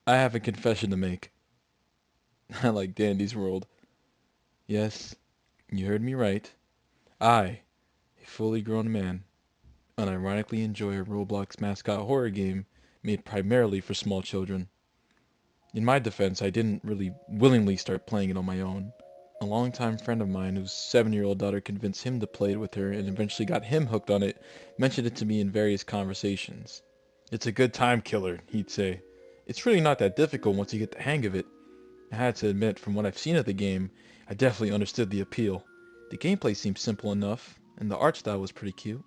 I have a confession to make. I like Dandy's World. Yes, you heard me right. I, a fully grown man, unironically enjoy a Roblox mascot horror game made primarily for small children. In my defense, I didn't really willingly start playing it on my own. A longtime friend of mine whose 7-year-old daughter convinced him to play it with her and eventually got him hooked on it mentioned it to me in various conversations. It's a good time killer, he'd say. It's really not that difficult once you get the hang of it. I had to admit, from what I've seen of the game, I definitely understood the appeal. The gameplay seemed simple enough, and the art style was pretty cute.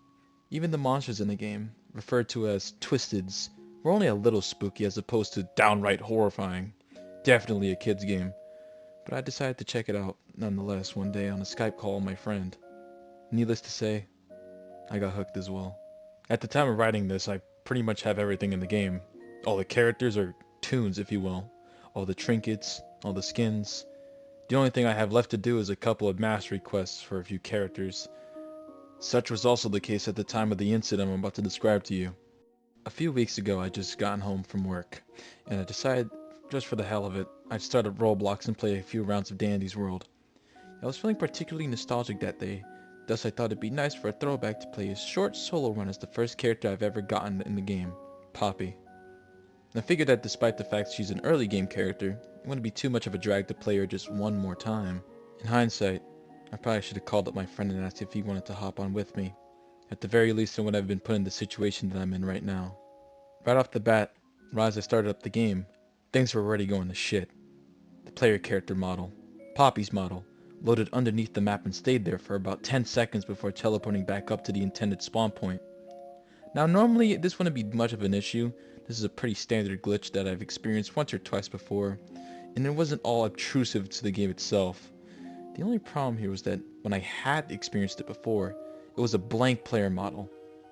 Even the monsters in the game, referred to as Twisteds, were only a little spooky as opposed to downright horrifying. Definitely a kid's game, but I decided to check it out nonetheless one day on a Skype call with my friend. Needless to say, I got hooked as well. At the time of writing this, I pretty much have everything in the game. All the characters, or toons if you will, all the trinkets, all the skins. The only thing I have left to do is a couple of mastery quests for a few characters. Such was also the case at the time of the incident I'm about to describe to you. A few weeks ago, I just gotten home from work, and I decided, just for the hell of it, I'd start up Roblox and play a few rounds of Dandy's World. I was feeling particularly nostalgic that day, thus I thought it'd be nice for a throwback to play a short solo run as the first character I've ever gotten in the game, Poppy. I figured that despite the fact she's an early game character, it wouldn't be too much of a drag to play her just one more time. In hindsight, I probably should have called up my friend and asked if he wanted to hop on with me. At the very least, I wouldn't have been put in the situation that I'm in right now. Right off the bat, right as I started up the game, things were already going to shit. The player character model, Poppy's model, loaded underneath the map and stayed there for about 10 seconds before teleporting back up to the intended spawn point. Now normally this wouldn't be much of an issue. This is a pretty standard glitch that I've experienced once or twice before, and it wasn't all obtrusive to the game itself. The only problem here was that when I had experienced it before, it was a blank player model.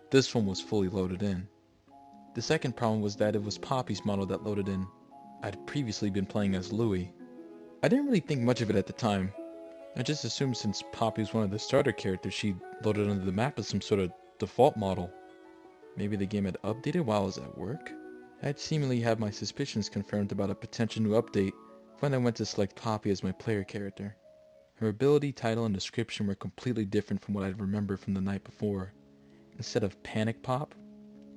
This one was fully loaded in. The second problem was that it was Poppy's model that loaded in. I'd previously been playing as Louie. I didn't really think much of it at the time. I just assumed since Poppy was one of the starter characters, she'd loaded under the map as some sort of default model. Maybe the game had updated while I was at work? I'd seemingly had my suspicions confirmed about a potential new update when I went to select Poppy as my player character. Her ability, title, and description were completely different from what I'd remembered from the night before. Instead of Panic Pop,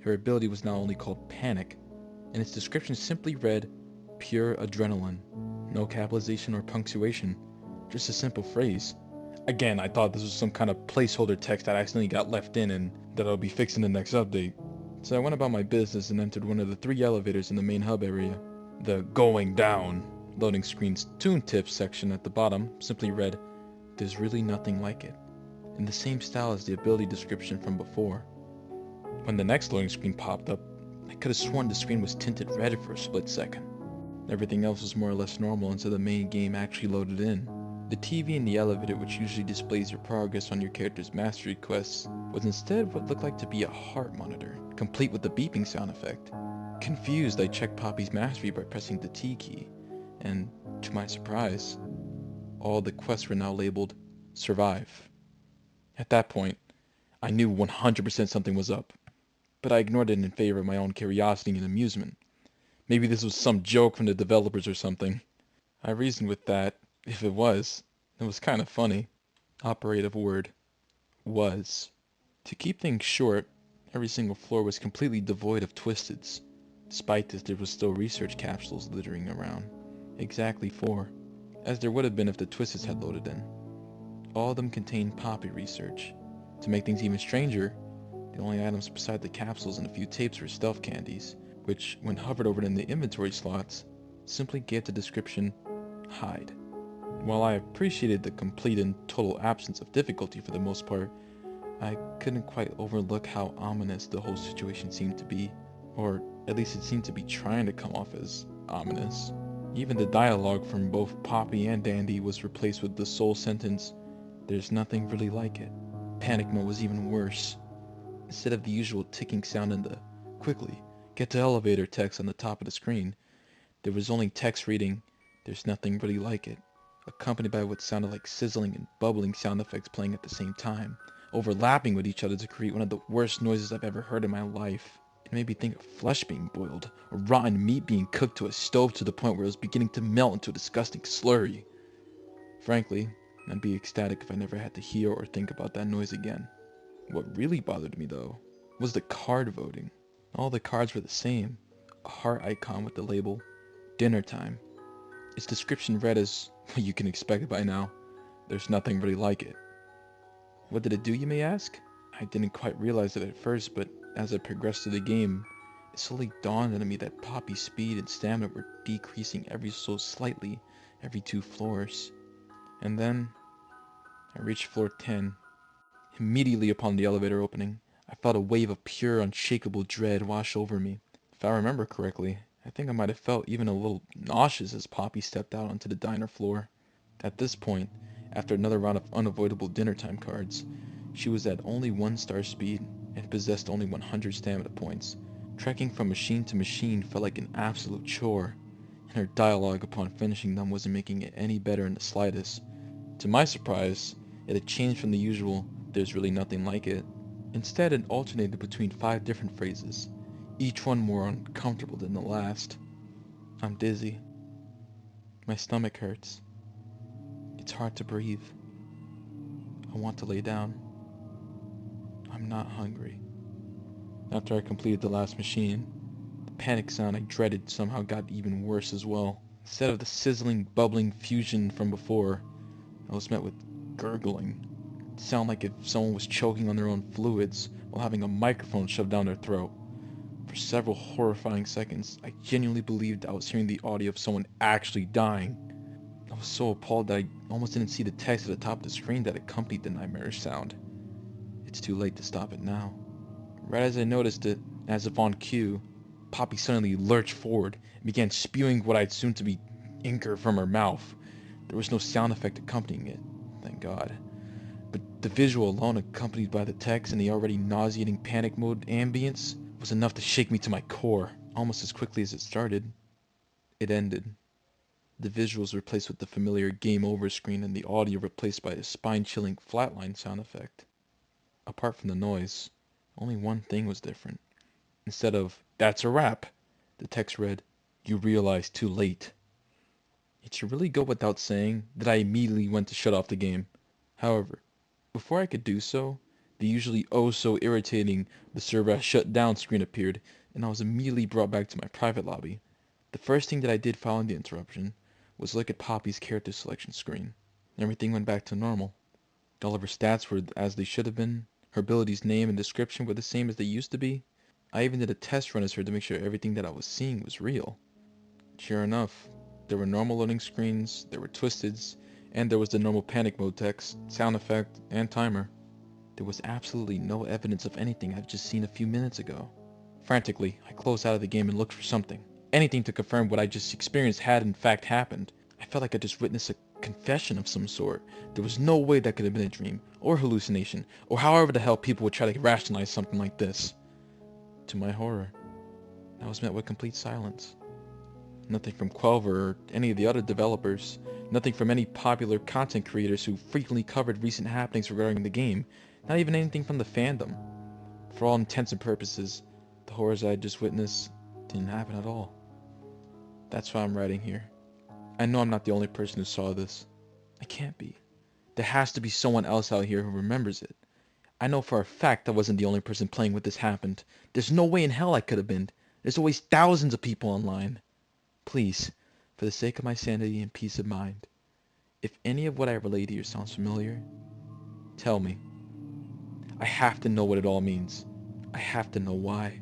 her ability was now only called Panic, and its description simply read, "Pure adrenaline." No capitalization or punctuation, just a simple phrase. Again, I thought this was some kind of placeholder text that accidentally got left in and that I'll be fixing the next update. So I went about my business and entered one of the 3 elevators in the main hub area. The "going down" loading screen's toon tips section at the bottom simply read, "There's really nothing like it," in the same style as the ability description from before. When the next loading screen popped up, I could have sworn the screen was tinted red for a split second. Everything else was more or less normal until the main game actually loaded in. The TV in the elevator, which usually displays your progress on your character's mastery quests, was instead what looked like to be a heart monitor, complete with the beeping sound effect. Confused, I checked Poppy's mastery by pressing the T key, and, to my surprise, all the quests were now labeled "Survive." At that point, I knew 100% something was up, but I ignored it in favor of my own curiosity and amusement. Maybe this was some joke from the developers or something. I reasoned with that. If it was kind of funny. Operative word. Was. To keep things short, every single floor was completely devoid of Twisteds. Despite this, there was still research capsules littering around. Exactly 4, as there would have been if the Twisteds had loaded in. All of them contained Poppy research. To make things even stranger, the only items beside the capsules and a few tapes were stealth candies, which, when hovered over in the inventory slots, simply gave the description, "Hide." While I appreciated the complete and total absence of difficulty for the most part, I couldn't quite overlook how ominous the whole situation seemed to be, or at least it seemed to be trying to come off as ominous. Even the dialogue from both Poppy and Dandy was replaced with the sole sentence, "There's nothing really like it." Panic mode was even worse. Instead of the usual ticking sound and the "quickly, get to elevator" text on the top of the screen, there was only text reading, "There's nothing really like it," accompanied by what sounded like sizzling and bubbling sound effects playing at the same time, overlapping with each other to create one of the worst noises I've ever heard in my life. made me think of flesh being boiled, or rotten meat being cooked to a stove to the point where it was beginning to melt into a disgusting slurry. Frankly, I'd be ecstatic if I never had to hear or think about that noise again. What really bothered me, though, was the card voting. All the cards were the same. A heart icon with the label, dinner time. Its description read as what you can expect by now. There's nothing really like it. What did it do, you may ask? I didn't quite realize it at first, but as I progressed through the game, it slowly dawned on me that Poppy's speed and stamina were decreasing ever so slightly every 2 floors. And then, I reached floor 10. Immediately upon the elevator opening, I felt a wave of pure, unshakable dread wash over me. If I remember correctly, I think I might have felt even a little nauseous as Poppy stepped out onto the diner floor. At this point, after another round of unavoidable dinner time cards, she was at only 1-star speed and possessed only 100 stamina points. Trekking from machine to machine felt like an absolute chore, and her dialogue upon finishing them wasn't making it any better in the slightest. To my surprise, it had changed from the usual "there's really nothing like it." Instead, it alternated between 5 different phrases, each one more uncomfortable than the last. I'm dizzy. My stomach hurts. It's hard to breathe. I want to lay down. I'm not hungry. After I completed the last machine, the panic sound I dreaded somehow got even worse as well. Instead of the sizzling, bubbling fusion from before, I was met with gurgling. It sounded like if someone was choking on their own fluids while having a microphone shoved down their throat. For several horrifying seconds, I genuinely believed I was hearing the audio of someone actually dying. I was so appalled that I almost didn't see the text at the top of the screen that accompanied the nightmarish sound. It's too late to stop it now. Right as I noticed it, as if on cue, Poppy suddenly lurched forward and began spewing what I'd assumed to be ichor from her mouth. There was no sound effect accompanying it, thank God. But the visual alone, accompanied by the text and the already nauseating panic mode ambience, was enough to shake me to my core. Almost as quickly as it started, it ended. The visuals replaced with the familiar game over screen and the audio replaced by a spine-chilling flatline sound effect. Apart from the noise, only one thing was different. Instead of, "That's a wrap," the text read, "You realize too late." It should really go without saying that I immediately went to shut off the game. However, before I could do so, the usually oh so irritating "the server has shut down" screen appeared, and I was immediately brought back to my private lobby. The first thing that I did following the interruption was look at Poppy's character selection screen. Everything went back to normal. All of her stats were as they should have been. Her ability's name and description were the same as they used to be. I even did a test run as her to make sure everything that I was seeing was real. Sure enough, there were normal loading screens, there were twisteds, and there was the normal panic mode text, sound effect, and timer. There was absolutely no evidence of anything I've just seen a few minutes ago. Frantically, I closed out of the game and looked for something. Anything to confirm what I just experienced had in fact happened. I felt like I just witnessed a confession of some sort. There was no way that could have been a dream, or hallucination, or however the hell people would try to rationalize something like this. To my horror, I was met with complete silence. Nothing from Quelver or any of the other developers. Nothing from any popular content creators who frequently covered recent happenings regarding the game. Not even anything from the fandom. For all intents and purposes, the horrors I had just witnessed didn't happen at all. That's why I'm writing here. I know I'm not the only person who saw this. I can't be. There has to be someone else out here who remembers it. I know for a fact I wasn't the only person playing when this happened. There's no way in hell I could have been. There's always thousands of people online. Please, for the sake of my sanity and peace of mind, if any of what I relate here sounds familiar, tell me. I have to know what it all means. I have to know why.